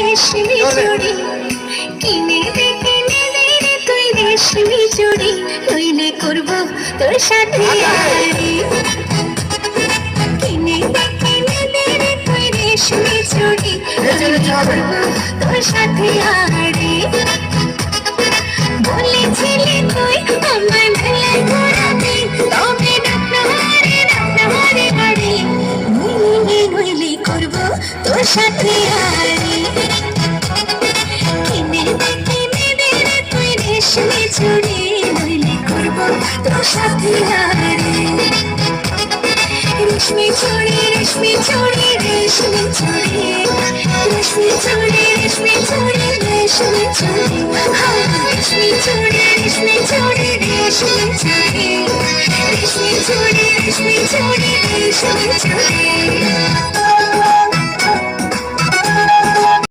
রেশমি চুড়ি কিনে দে তুই রেশমি চুড়ি নইলে করবো তোর সাথে আড়ি কিনে দে তুই রেশমি চুড়ি নইলে করবো তোর সাথে আড়ি বলেছিলি তুই আমার মেলায় ঘোরাবি তবে ডাকনাহারে বাড়ি নইলে করবো তোর সাথে আড়ি কিনে দে তুই রেশমি চুড়ি নইলে করবো তোর সাথে আড়ি রেশমি চুড়ি রেশমি চুড়ি রেশমি চুড়ি রেশমি চুড়ি রেশমি চুড়ি রেশমি চুড়ি রেশমি চুড়ি রেশমি চুড়ি রেশমি চুড়ি রেশমি চুড়ি রেশমি চুড়ি রেশমি চুড়ি